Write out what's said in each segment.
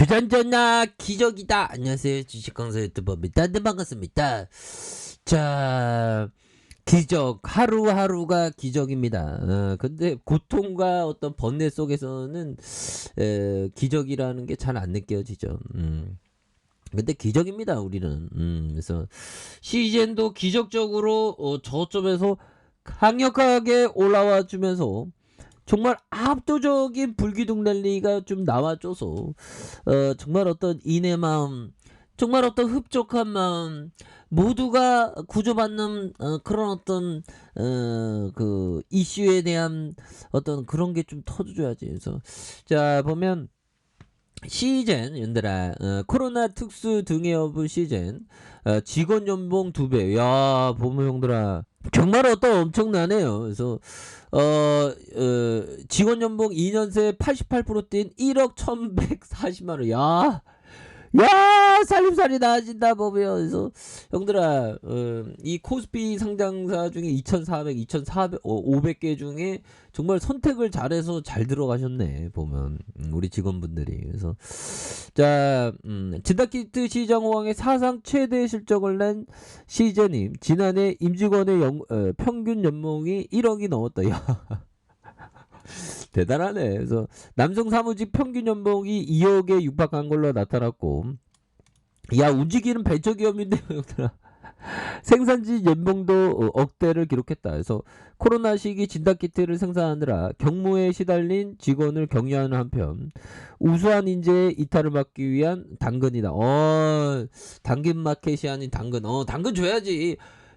주전전나 기적이다. 안녕하세요, 주식강사 유튜버입니다. 네, 반갑습니다. 자, 기적, 하루하루가 기적입니다. 근데 고통과 어떤 번뇌 속에서는 기적이라는 게 잘 안 느껴지죠. 근데 기적입니다, 우리는. 그래서 시즌도 기적적으로 저점에서 강력하게 올라와 주면서 정말 압도적인 불기둥 랠리가 좀 나와줘서 정말 어떤 인의 마음, 정말 어떤 흡족한 마음, 모두가 구조받는 그런 어떤 그 이슈에 대한 어떤 그런 게 좀 터져줘야지. 그래서 자 보면 시즌 연들아 코로나 특수 등해여부 시즌 직원 연봉 2배. 야 보면 형들아 정말 어떤 엄청나네요. 그래서 직원 연봉 2년 새 88% 뛴 1억 1140만 원. 야 살림살이 나아진다 보면. 그래서 형들아 이 코스피 상장사 중에 2400 500개 중에 정말 선택을 잘해서 잘 들어가셨네 보면 우리 직원분들이. 그래서 자 진단키트 시장 호황의 사상 최대 실적을 낸 시제님, 지난해 임직원의 평균 연봉이 1억이 넘었다. 야 대단하네. 그래서 남성 사무직 평균 연봉이 2억에 육박한 걸로 나타났고, 야 움직이는 벤처기업인데 형들아 생산지 연봉도 억대를 기록했다. 그래서 코로나 시기 진단키트를 생산하느라 경무에 시달린 직원을 격려하는 한편 우수한 인재의 이탈을 막기 위한 당근이다. 당근 마켓이 아닌 당근. 당근 줘야지.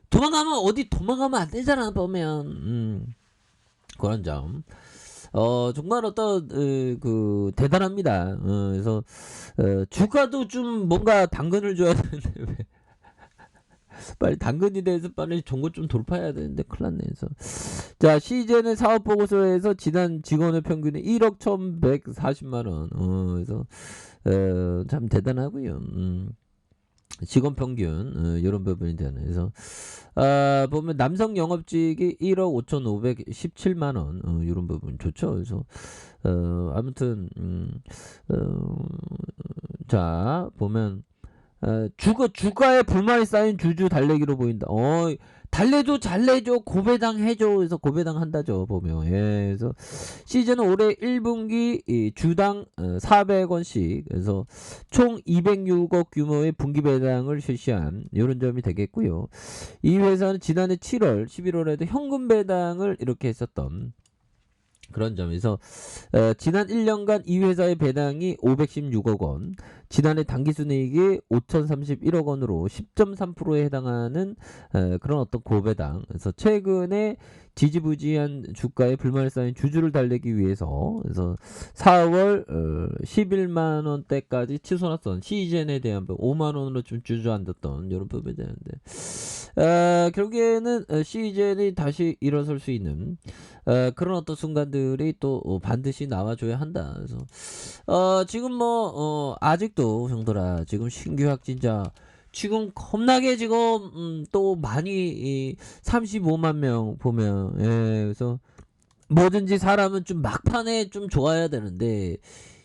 도망가면 어디 도망가면 안 되잖아 보면. 그런 점. 정말 어떤 그 대단합니다. 그래서 주가도 좀 뭔가 당근을 줘야 되는데 왜 빨리 당근이 돼서 빨리 종고 좀 돌파해야 되는데 큰일 났네. 그래서 자 시즌의 사업 보고서에서 지난 직원의 평균이 1억 1140만 원. 그래서 참 대단하고요. 직원 평균 이런 부분이 되는. 그래서 보면 남성 영업직이 1억 5,517만 원 이런 부분 좋죠. 그래서 아무튼 자 보면 주가에 불만이 쌓인 주주 달래기로 보인다. 달래줘 잘내줘 고배당 해줘. 그래서 고배당 한다죠 보면. 그래서 시즌은 올해 1분기 주당 400원씩 그래서 총 206억 규모의 분기 배당을 실시한 이런 점이 되겠고요. 이 회사는 지난해 7월 11월에도 현금 배당을 이렇게 했었던 그런 점에서 지난 1년간 이 회사의 배당이 516억 원, 지난해 당기순이익이 5,031억 원으로 10.3%에 해당하는 그런 어떤 고배당. 그래서 최근에 지지부지한 주가에 불만을 쌓인 주주를 달래기 위해서 그래서 4월 11만 원대까지 치솟았던 시즌에 대한 5만 원으로 좀 주저앉았던 이런 부분이 되는데 결국에는 시즌이 다시 일어설 수 있는 그런 어떤 순간들이 또 반드시 나와줘야 한다. 그래서 지금 뭐 아직도 형들아 지금 신규 확진자 지금 겁나게 지금 또 많이 35만 명 보면. 그래서 뭐든지 사람은 좀 막판에 좀 좋아야 되는데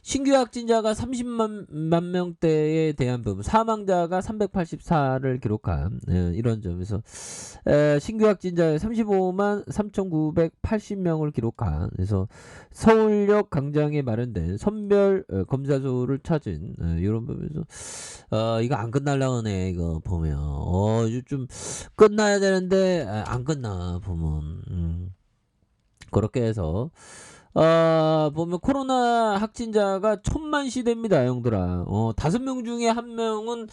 신규 확진자가 30만 명대에 대한 부분, 사망자가 384를 기록한 이런 점에서 신규 확진자의 35만 3,980명을 기록한. 그래서 서울역 광장에 마련된 선별 검사소를 찾은 이런 부분에서 이거 안 끝날라 하네. 이거 보면 이거 좀 끝나야 되는데 안 끝나 보면. 그렇게 해서 보면 코로나 확진자가 1000만 시대입니다 형들아. 5명 중에 1명은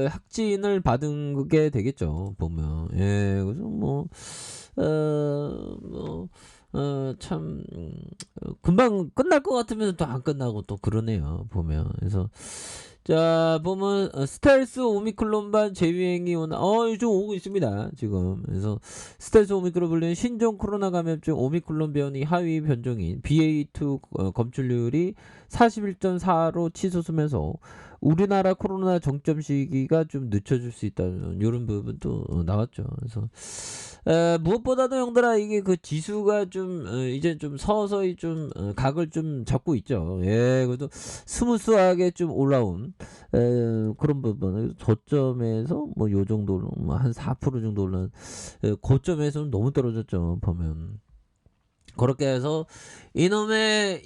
확진을 받은 게 되겠죠 보면. 그래서 참 금방 끝날 것 같으면 또 안 끝나고 또 그러네요 보면. 그래서 자 보면 스텔스 오미클론반 재유행이 요즘 오고 있습니다 지금. 그래서 스텔스 오미크론 불리는 신종 코로나 감염증 오미클론 변이 하위 변종인 BA2 검출률이 41.4로 치솟으면서 우리나라 코로나 정점 시기가 좀 늦춰질 수 있다는 요런 부분도 나왔죠. 그래서 무엇보다도 형들아 이게 그 지수가 좀 이제 좀 서서히 좀 각을 좀 잡고 있죠. 예. 그래도 스무스하게 좀 올라온 그런 부분. 저점에서 뭐 요 정도로 뭐 한 4% 정도 올라 고점에서는 너무 떨어졌죠, 보면. 그렇게 해서 이놈의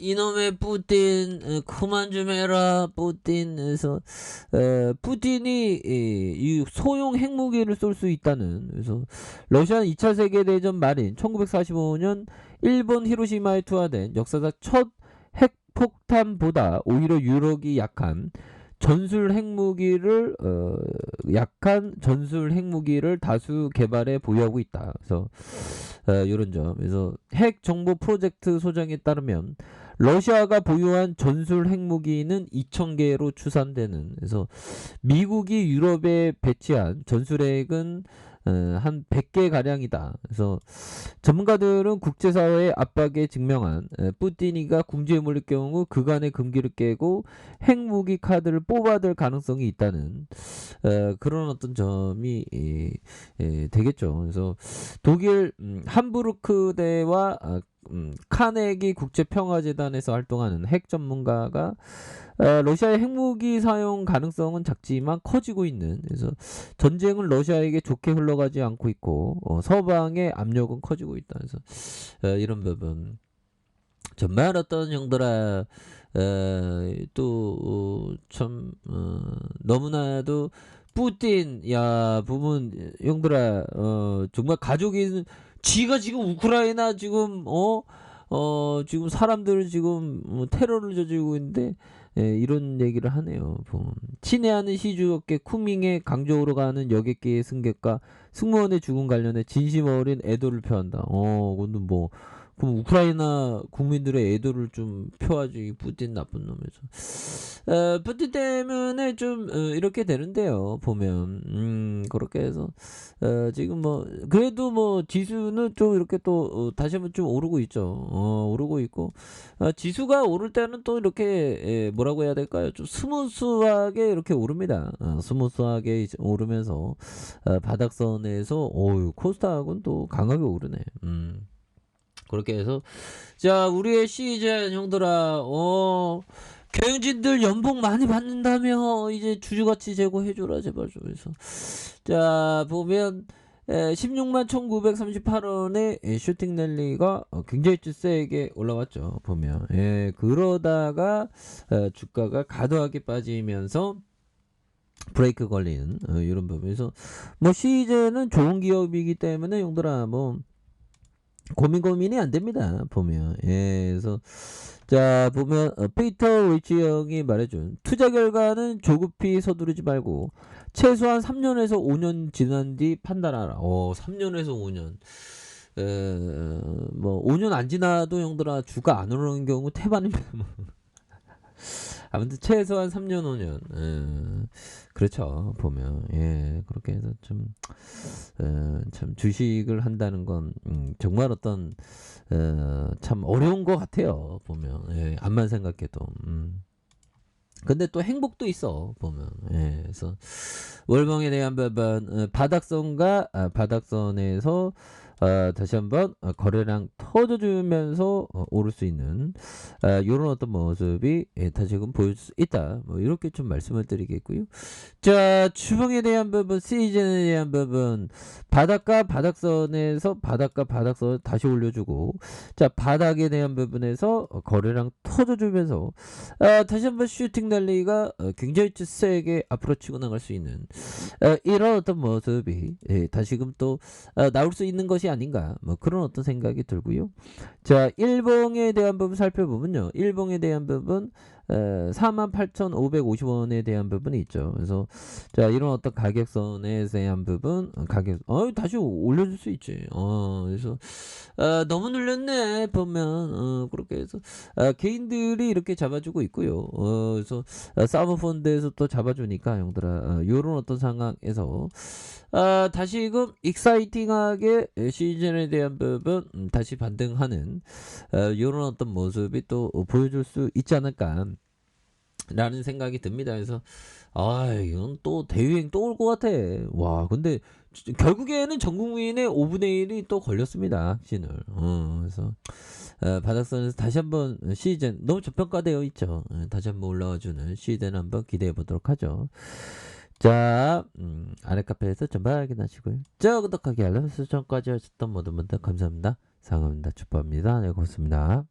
푸틴 그만 좀 해라 푸틴 해서 푸틴이 이 소형 핵무기를 쏠 수 있다는 그래서 러시아는 2차 세계대전 말인 1945년 일본 히로시마에 투하된 역사상 첫 핵폭탄보다 오히려 유력이 약한 전술 핵무기를 다수 개발해 보유하고 있다. 그래서 이런 점. 그래서 핵 정보 프로젝트 소장에 따르면 러시아가 보유한 전술 핵무기는 2,000개로 추산되는. 그래서 미국이 유럽에 배치한 전술 핵은 한 100개 가량이다. 그래서 전문가들은 국제사회의 압박에 직면한 뿌티니가 궁지에 몰릴 경우 그간의 금기를 깨고 핵무기 카드를 뽑아들 가능성이 있다는 그런 어떤 점이 되겠죠. 그래서 독일 함부르크대와 카네기 국제평화재단에서 활동하는 핵 전문가가 러시아의 핵무기 사용 가능성은 작지만 커지고 있는 그래서 전쟁은 러시아에게 좋게 흘러가지 않고 있고 서방의 압력은 커지고 있다. 그래서 이런 부분 정말 어떤 형들아 또참 너무나도 푸틴 야 부분 형들아 정말 가족이 지가 지금 우크라이나 지금 지금 사람들을 지금 테러를 저지르고 있는데 이런 얘기를 하네요. 친애하는 시주였게 쿠밍에 강조로 가는 여객기의 승객과 승무원의 죽음 관련해 진심 어린 애도를 표한다. 근데 뭐 그럼 우크라이나 국민들의 애도를 좀 표하지 이 푸틴 나쁜 놈에서 푸틴 때문에 좀 이렇게 되는데요. 보면 그렇게 해서 지금 뭐 그래도 뭐 지수는 좀 이렇게 또 다시 한번 좀 오르고 있죠. 오르고 있고 지수가 오를 때는 또 이렇게 뭐라고 해야 될까요? 좀 스무스하게 이렇게 오릅니다. 스무스하게 오르면서 바닥선에서 코스닥은 또 강하게 오르네. 그렇게 해서 자 우리의 시즌 형들아 경영진들 연봉 많이 받는다며 이제 주주가치 제고해줘라 제발 좀 해서 자 보면 16만 1938원의 슈팅 랠리가 굉장히 세게 올라왔죠. 보면 그러다가 주가가 과도하게 빠지면서 브레이크 걸리는 이런 부분에서 뭐 시즌은 좋은 기업이기 때문에 형들아 뭐 고민이 안 됩니다. 보면 그래서 자 보면 피터 리치 형이 말해준 투자 결과는 조급히 서두르지 말고 최소한 3년에서 5년 지난 뒤 판단하라. 3년에서 5년 뭐 5년 안 지나도 형들아 주가 안 오르는 경우 태반입니다. 아무튼 최소한 3년 5년 그렇죠. 보면 그렇게 해서 참 주식을 한다는 건 정말 어떤 참 어려운 것 같아요. 보면 암만 생각해도 근데 또 행복도 있어 보면 그래서 월봉에 대한 부분 바닥선과 바닥선에서 다시 한번 거래량 터져주면서 오를 수 있는 이런 어떤 모습이 다시금 보일 수 있다. 뭐 이렇게 좀 말씀을 드리겠고요. 자 주봉에 대한 부분, 시즌에 대한 부분 바닥과 바닥선에서 바닥과 바닥선 다시 올려주고 자 바닥에 대한 부분에서 거래량 터져주면서 다시 한번 슈팅 랠리가 굉장히 세게 앞으로 치고 나갈 수 있는 이런 어떤 모습이 다시금 또 나올 수 있는 것이 아닌가 뭐 그런 어떤 생각이 들고요. 자 일봉에 대한 부분 살펴보면요. 일봉에 대한 부분 48,550원에 대한 부분이 있죠. 그래서 자 이런 어떤 가격선에 대한 부분 가격 다시 올려줄 수 있지. 그래서 너무 눌렸네 보면 그렇게 해서 개인들이 이렇게 잡아주고 있고요. 그래서 사모펀드에서 또 잡아주니까 형들아 요런 어떤 상황에서 다시금 익사이팅하게 시즌에 대한 부분 다시 반등하는 이런 어떤 모습이 또 보여줄 수 있지 않을까 라는 생각이 듭니다. 그래서 이건 또 대유행 또 올 것 같아. 와, 근데 결국에는 전 국민의 5분의 1이 또 걸렸습니다. 확진을. 그래서 바닥선에서 다시 한번 시즌 너무 저평가되어 있죠. 다시 한번 올라와주는 시즌 한번 기대해 보도록 하죠. 자, 아래 카페에서 전방 확인하시고요. 자, 구독하기 알람 설정까지 하셨던 모든 분들 감사합니다. 상암입니다. 축복합니다. 네, 고맙습니다.